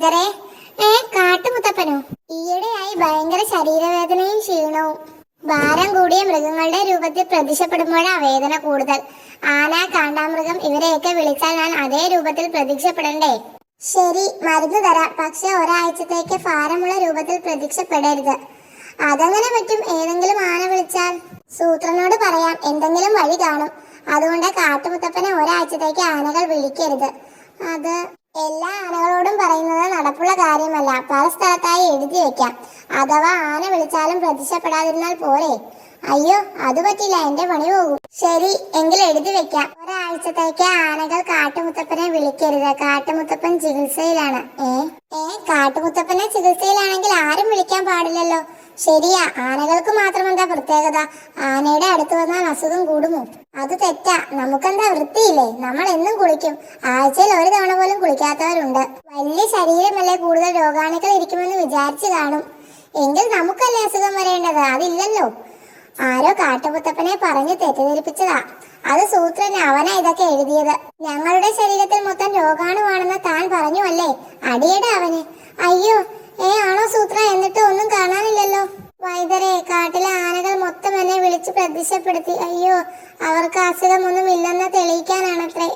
വൈദ്യരെ. കാട്ടുമുത്തപ്പനോ? ഈയിടെയായി ഭയങ്കര ശരീരവേദനയും ക്ഷീണവും. ഭാരം കൂടിയ മൃഗങ്ങളുടെ രൂപത്തിൽ പ്രത്യക്ഷപ്പെടുമ്പോഴാ വേദന കൂടുതൽ. ആന, കാണ്ടാമൃഗം ഇവരെയൊക്കെ വിളിച്ചാൽ ഞാൻ അതേ രൂപത്തിൽ പ്രത്യക്ഷപ്പെടണ്ടേ? ശരി, മരുന്ന് തരാം. പക്ഷെ ഒരാഴ്ചത്തേക്ക് ഭാരമുള്ള രൂപത്തിൽ പ്രത്യക്ഷപ്പെടരുത്. അതെങ്ങനെ പറ്റും? ഏതെങ്കിലും ആന വിളിച്ചാൽ? സൂത്രനോട് പറയാം, എന്തെങ്കിലും വഴി കാണും. അതുകൊണ്ട് കാട്ടുമുത്തപ്പനെ ഒരാഴ്ചത്തേക്ക് ആനകൾ വിളിക്കരുത്. അത് എല്ലാ ആനകളോടും പറയുന്നത് നടപ്പുള്ള കാര്യമല്ല. പല സ്ഥലത്തായി എഴുതി വെക്കാം. അഥവാ ആന വിളിച്ചാലും പ്രത്യക്ഷപ്പെടാതിരുന്നാൽ പോരെ? അയ്യോ, അത് പറ്റില്ല, എന്റെ പണി പോകും. ശരി, എങ്കിൽ എഴുതി വെക്കാം. ഒരാഴ്ചത്തേക്ക് ആനകൾ കാട്ടുമുത്തപ്പനെ വിളിക്കരുത്. കാട്ടുമുത്തപ്പൻ ചികിത്സയിലാണ്. കാട്ടുമുത്തപ്പനെ ചികിത്സയിലാണെങ്കിൽ ആരും വിളിക്കാൻ പാടില്ലല്ലോ. ശരിയാ, ആനകൾക്ക് മാത്രം എന്താ പ്രത്യേകത? ആനയുടെ അടുത്ത് വന്നാൽ അസുഖം കൂടുമോ? അത് തെറ്റാ. നമുക്കെന്താ വൃത്തിയില്ലേ? നമ്മൾ എന്നും കുളിക്കും. ആഴ്ചയിൽ ഒരു തവണ പോലും കുളിക്കാത്തവരുണ്ട്. വലിയ ശരീരമല്ലേ, കൂടുതൽ രോഗാണുക്കൾ ഇരിക്കുമെന്ന് വിചാരിച്ചു കാണും. എങ്കിൽ നമുക്കല്ലേ അസുഖം വരേണ്ടത്? അതില്ലല്ലോ. ആരോ കാട്ടുമുത്തപ്പനെ പറഞ്ഞു തെറ്റിദ്ധരിപ്പിച്ചതാ. അത് സൂത്രൻ, അവനാ ഇതൊക്കെ എഴുതിയത്. ഞങ്ങളുടെ ശരീരത്തിൽ മൊത്തം രോഗാണുവാണെന്ന് താൻ പറഞ്ഞു അല്ലേ? അടിയട അവന്. അയ്യോ, ആണോ സൂത്ര? എന്നിട്ട് ഒന്നും കാണാനില്ലല്ലോ. വൈദ്യരെ, കാട്ടിലെ ആനകൾ മൊത്തം എന്നെ വിളിച്ച് പ്രത്യക്ഷപ്പെടുത്തി. അയ്യോ, അവർക്ക് അസുഖമൊന്നും ഇല്ലെന്ന് തെളിയിക്കാനാണത്രേ.